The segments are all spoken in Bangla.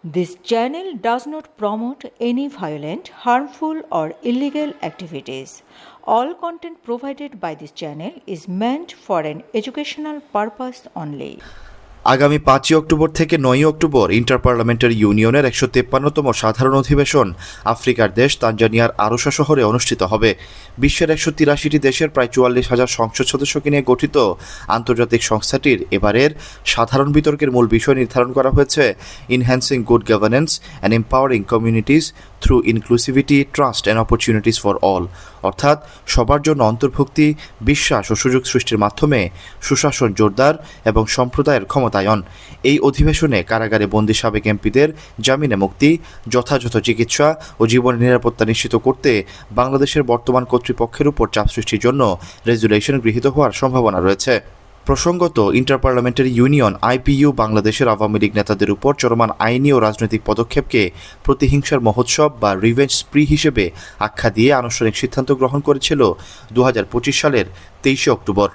This channel does not promote any violent, harmful, or illegal activities. All content provided by this channel is meant for an educational purpose only. আগামী ৫ই অক্টোবর থেকে ৯ই অক্টোবর ইন্টারপার্লামেন্টারি ইউনিয়নের ১৫৩তম সাধারণ অধিবেশন আফ্রিকার দেশ তানজানিয়ার আরুসা শহরে অনুষ্ঠিত হবে। বিশ্বের ১৮৩টি দেশের প্রায় ৪৪,০০০ সংসদ সদস্যকে নিয়ে গঠিত আন্তর্জাতিক সংস্থাটির এবারের সাধারণ বিতর্কের মূল বিষয় নির্ধারণ করা হয়েছে enhancing good governance and empowering communities through inclusivity, trust and opportunities for all, অর্থাৎ সবার জন্য অন্তর্ভুক্তি, বিশ্বাস ও সুযোগ সৃষ্টির মাধ্যমে সুশাসন জোরদার এবং সম্প্রদায়ের ক্ষমতায়ন। এই অধিবেশনে কারাগারে বন্দী সাবেক এমপিদের জামিনে মুক্তি, যথাযথ চিকিৎসা ও জীবনের নিরাপত্তা নিশ্চিত করতে বাংলাদেশের বর্তমান কর্তৃপক্ষের উপর চাপ সৃষ্টির জন্য রেজুলেশন গৃহীত হওয়ার সম্ভাবনা রয়েছে। প্রসঙ্গত, ইন্টারপার্লামেন্টারি ইউনিয়ন আইপিইউ বাংলাদেশের আওয়ামী লীগ নেতাদের উপর চলমান আইনি ও রাজনৈতিক পদক্ষেপকে প্রতিহিংসার মহোৎসব বা রিভেঞ্জ স্প্রি হিসেবে আখ্যা দিয়ে আনুষ্ঠানিক সিদ্ধান্ত গ্রহণ করেছিল ২০২৫ সালের ২৩শে অক্টোবর।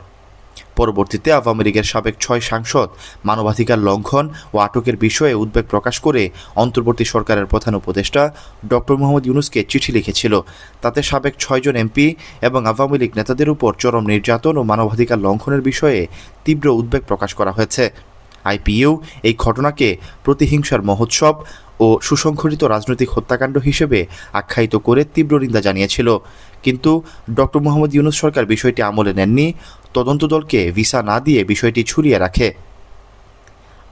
পরবর্তীতে আওয়ামী লীগের সাবেক ৬ সাংসদ মানবাধিকার লঙ্ঘন ও আটকের বিষয়ে উদ্বেগ প্রকাশ করে অন্তর্বর্তী সরকারের প্রধান উপদেষ্টা ডক্টর মোহাম্মদ ইউনূসকে চিঠি লিখেছিল। তাতে সাবেক ৬ জন এমপি এবং আওয়ামী লীগ নেতাদের উপর চরম নির্যাতন ও মানবাধিকার লঙ্ঘনের বিষয়ে তীব্র উদ্বেগ প্রকাশ করা হয়েছে। আইপিইউ এই ঘটনাকে প্রতিহিংসার মহোৎসব ও সুসংগঠিত রাজনৈতিক হত্যাকাণ্ড হিসেবে আখ্যায়িত করে তীব্র নিন্দা জানিয়েছিল। কিন্তু ডক্টর মোহাম্মদ ইউনূস সরকার বিষয়টি আমলে নেননি, তদন্ত দলকে ভিসা না দিয়ে বিষয়টি ছুড়িয়ে রাখে।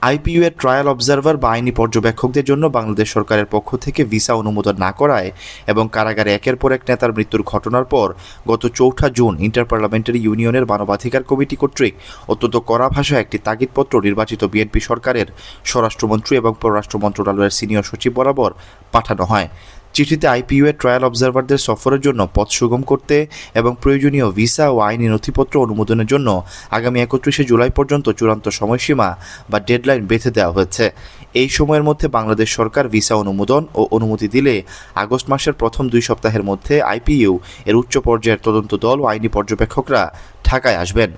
আইপিইউ এর ট্রায়াল অবজারভার বা আইনি পর্যবেক্ষকদের জন্য বাংলাদেশ সরকারের পক্ষ থেকে ভিসা অনুমোদন না করায় এবং কারাগারে একের পর এক নেতার মৃত্যুর ঘটনার পর গত ৪ঠা জুন ইন্টারপার্লামেন্টারি ইউনিয়নের মানবাধিকার কমিটি কর্তৃক অত্যন্ত কড়া ভাষায় একটি তাগিদপত্র নির্বাচিত বিএনপি সরকারের স্বরাষ্ট্রমন্ত্রী এবং পররাষ্ট্র মন্ত্রণালয়ের সিনিয়র সচিব বরাবর পাঠানো হয়। চিঠিতে আইপিইউ এর ট্রায়াল অবজারভারদের সফরের জন্য পথ সুগম করতে এবং প্রয়োজনীয় ভিসা ও আইনি নথিপত্র অনুমোদনের জন্য আগামী ৩১শে জুলাই পর্যন্ত চূড়ান্ত সময়সীমা বা ডেডলাইন বেঁধে দেওয়া হয়েছে। এই সময়ের মধ্যে বাংলাদেশ সরকার ভিসা অনুমোদন ও অনুমতি দিলে আগস্ট মাসের প্রথম ২ সপ্তাহের মধ্যে আইপিইউ এর উচ্চ পর্যায়ের তদন্ত দল ও আইনি পর্যবেক্ষকরা ঢাকায় আসবেন।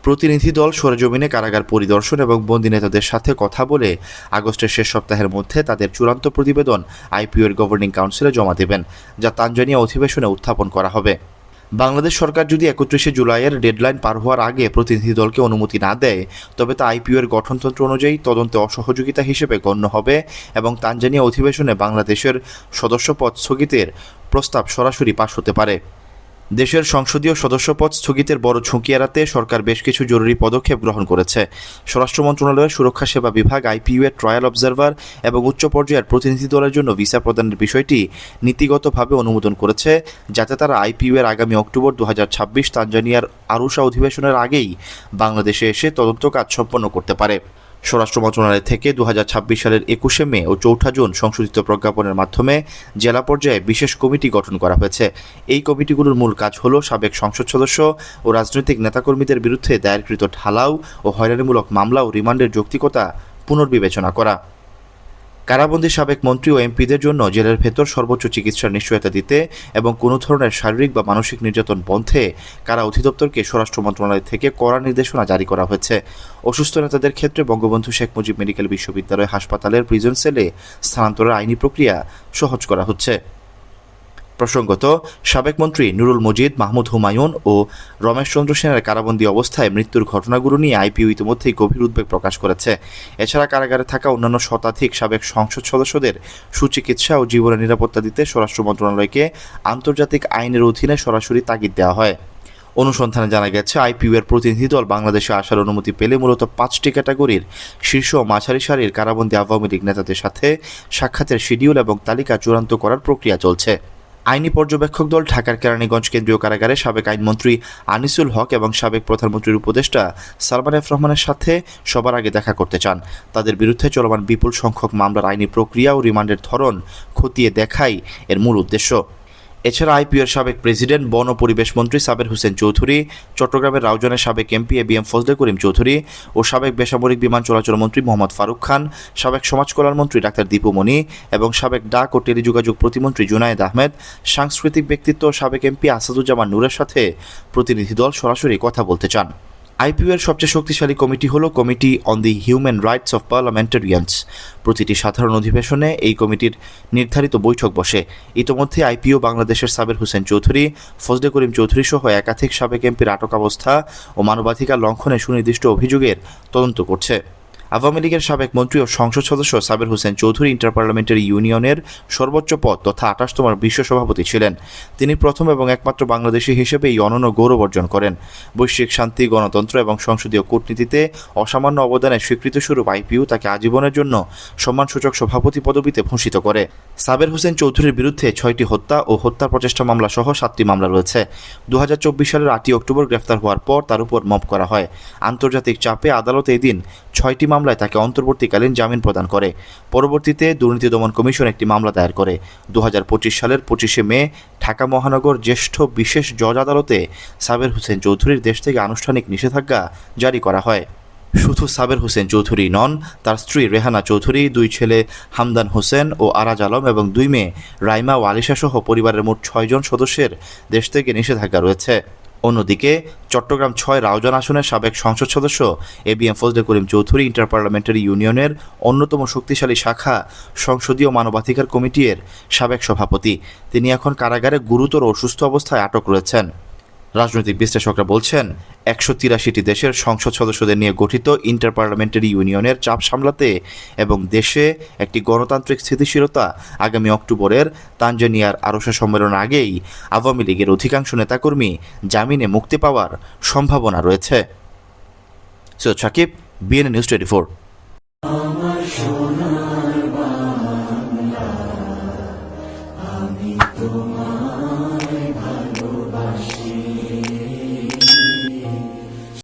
প্রতিনিধি দল সরেজমিনে কারাগার পরিদর্শন এবং বন্দী নেতাদের সাথে কথা বলে আগস্টের শেষ সপ্তাহের মধ্যে তাদের চূড়ান্ত প্রতিবেদন আইপিইউ এর গভর্নিং কাউন্সিলে জমা দেবেন, যা তানজানিয়া অধিবেশনে উত্থাপন করা হবে। বাংলাদেশ সরকার যদি ৩১শে জুলাইয়ের ডেডলাইন পার হওয়ার আগে প্রতিনিধি দলকে অনুমতি না দেয়, তবে তা আইপিইউ এর গঠনতন্ত্র অনুযায়ী তদন্তে অসহযোগিতা হিসেবে গণ্য হবে এবং তানজানিয়া অধিবেশনে বাংলাদেশের সদস্যপদ স্থগিতের প্রস্তাব সরাসরি পাস হতে পারে। দেশের সংসদীয় সদস্যপদ স্থগিতের বড় ঝুঁকি এড়াতে সরকার বেশ কিছু জরুরি পদক্ষেপ গ্রহণ করেছে। স্বরাষ্ট্র মন্ত্রণালয়ের সুরক্ষা সেবা বিভাগ আইপিইউ এর ট্রায়াল অবজারভার এবং উচ্চ পর্যায়ের প্রতিনিধি দলের জন্য ভিসা প্রদানের বিষয়টি নীতিগতভাবে অনুমোদন করেছে, যাতে তারা আইপিইউ এর আগামী অক্টোবর ২০২৬ তানজানিয়ার আরুসা অধিবেশনের আগেই বাংলাদেশে এসে তদন্ত কাজ সম্পন্ন করতে পারে। স্বরাষ্ট্র মন্ত্রণালয় থেকে ২০২৬ সালের ২১শে মে ও ৪ঠা জুন সংশোধিত প্রজ্ঞাপনের মাধ্যমে জেলা পর্যায়ে বিশেষ কমিটি গঠন করা হয়েছে। এই কমিটিগুলোর মূল কাজ হল সাবেক সংসদ সদস্য ও রাজনৈতিক নেতাকর্মীদের বিরুদ্ধে দায়েরকৃত ঢালাও ও হয়রানিমূলক মামলা ও রিমান্ডের যৌক্তিকতা পুনর্বিবেচনা করা, কারাবন্দী সাবেক মন্ত্রী ও এমপিদের জন্য জেলের ভেতর সর্বোচ্চ চিকিৎসার নিশ্চয়তা দিতে এবং কোনো ধরনের শারীরিক বা মানসিক নির্যাতন বন্ধে কারা অধিদপ্তরকে স্বরাষ্ট্র মন্ত্রণালয় থেকে কড়া নির্দেশনা জারি করা হয়েছে। অসুস্থ নেতাদের ক্ষেত্রে বঙ্গবন্ধু শেখ মুজিব মেডিকেল বিশ্ববিদ্যালয় হাসপাতালের প্রিজন সেলে স্থানান্তরের আইনি প্রক্রিয়া সহজ করা হচ্ছে। প্রসঙ্গত, সাবেক মন্ত্রী নুরুল মজিদ, মাহমুদ হুমায়ুন ও রমেশ চন্দ্র সেনের কারাবন্দী অবস্থায় মৃত্যুর ঘটনাগুলো নিয়ে আইপিইউ ইতিমধ্যেই গভীর উদ্বেগ প্রকাশ করেছে। এছাড়া কারাগারে থাকা অন্যান্য শতাধিক সাবেক সংসদ সদস্যদের সুচিকিৎসা ও জীবনের নিরাপত্তা দিতে স্বরাষ্ট্র মন্ত্রণালয়কে আন্তর্জাতিক আইনের অধীনে সরাসরি তাগিদ দেওয়া হয়। অনুসন্ধানে জানা গেছে, আইপিইউ এর প্রতিনিধি দল বাংলাদেশে আসার অনুমতি পেলে মূলত ৫টি ক্যাটাগরির শীর্ষ ও মাঝারি সারির কারাবন্দী আওয়ামী লীগ নেতাদের সাথে সাক্ষাতের শিডিউল এবং তালিকা চূড়ান্ত করার প্রক্রিয়া চলছে। আইনি পর্যবেক্ষক দল ঢাকার কেরানীগঞ্জ কেন্দ্রীয় কারাগারে সাবেক আইনমন্ত্রী আনিসুল হক এবং সাবেক প্রধানমন্ত্রীর উপদেষ্টা সালমান এফ রহমানের সাথে সবার আগে দেখা করতে চান। তাদের বিরুদ্ধে চলমান বিপুল সংখ্যক মামলার আইনি প্রক্রিয়া ও রিমান্ডের ধরন খতিয়ে দেখাই এর মূল উদ্দেশ্য। এছাড়া আইপিইউ এর সাবেক প্রেসিডেন্ট বন ও পরিবেশ মন্ত্রী সাবের হোসেন চৌধুরী, চট্টগ্রামের রাউজানের সাবেক এমপি এবিএম ফজলে করিম চৌধুরী ও সাবেক বেসামরিক বিমান চলাচল মন্ত্রী মোহাম্মদ ফারুক খান, সাবেক সমাজ কল্যাণ মন্ত্রী ডাক্তার দীপু মনি এবং সাবেক ডাক ও টেলিযোগাযোগ প্রতিমন্ত্রী জুনায়েদ আহমেদ, সাংস্কৃতিক ব্যক্তিত্ব সাবেক এমপি আসাদুজ্জামান নূরের সাথে প্রতিনিধি দল সরাসরি কথা বলতে চান। আইপিইউ এর সবচেয়ে শক্তিশালী কমিটি হল committee on the human rights of parliamentarians. প্রতিটি সাধারণ অধিবেশনে এই কমিটির নির্ধারিত বৈঠক বসে। ইতোমধ্যে আইপিইউ বাংলাদেশের সাবের হোসেন চৌধুরী, ফজলে করিম চৌধুরী সহ একাধিক সাবেক এমপির আটক অবস্থা ও মানবাধিকার লঙ্ঘনে সুনির্দিষ্ট অভিযোগের তদন্ত করছে। আওয়ামী লীগের সাবেক মন্ত্রী ও সংসদ সদস্য সাবের হোসেন চৌধুরী ইন্টারপার্লামেন্টারি ইউনিয়নের সর্বোচ্চ পদ তথা 28তম বিশ্ব সভাপতি ছিলেন। তিনি প্রথম এবং একমাত্র বাংলাদেশী হিসেবে এই অনন্য গৌরব অর্জন করেন। বৈশ্বিক শান্তি, গণতন্ত্র এবং সংসদীয় কূটনীতিতে অসামান্য অবদানের স্বীকৃতিস্বরূপ আইপিইউ তাকে আজীবনের জন্য সম্মানসূচক সভাপতি পদবিতে ভূষিত করে। সাবের হোসেন চৌধুরীর বিরুদ্ধে 6টি হত্যা ও হত্যার প্রচেষ্টা মামলা সহ 7টি মামলা রয়েছে। 2024 সালের 8 অক্টোবর গ্রেফতার হওয়ার পর তার উপর মব করা হয়। আন্তর্জাতিক চাপে আদালত এই দিন 6টি মামলায় তাকে অন্তর্বর্তীকালীন জামিন প্রদান করে। পরবর্তীতে দুর্নীতি দমন কমিশন একটি মামলা দায়ের করে। 2025 সালের 25শে মে ঢাকা মহানগর জ্যেষ্ঠ বিশেষ জজ আদালতে সাবের হোসেন চৌধুরীর দেশ থেকে আনুষ্ঠানিক নিষেধাজ্ঞা জারি করা হয়। শুধু সাবের হোসেন চৌধুরী নন, তার স্ত্রী রেহানা চৌধুরী, 2 ছেলে হামদান হোসেন ও আরাজ আলম এবং 2 মেয়ে রাইমা ও আলিশা সহ পরিবারের মোট 6 জন সদস্যের দেশ থেকে নিষেধাজ্ঞা রয়েছে। অন্যদিকে চট্টগ্রাম 6 রাউজান আসনের সাবেক সংসদ সদস্য এবিএম ফজলে করিম চৌধুরী ইন্টারপার্লামেন্টারি ইউনিয়নের অন্যতম শক্তিশালী শাখা সংসদীয় মানবাধিকার কমিটির সাবেক সভাপতি। তিনি এখন কারাগারে গুরুতর অসুস্থ অবস্থায় আটক রয়েছেন। রাজনৈতিক বিশ্লেষকরা বলছেন 183টি দেশের সংসদ সদস্যদের নিয়ে গঠিত ইন্টারপার্লামেন্টারি ইউনিয়নের চাপ সামলাতে এবং দেশে একটি গণতান্ত্রিক স্থিতিশীলতা আগামী অক্টোবরের তানজানিয়ার আরশা সম্মেলনের আগেই আওয়ামী লীগের অধিকাংশ নেতাকর্মী জামিনে মুক্তি পাওয়ার সম্ভাবনা রয়েছে। Syed Sakib, BNN news 24।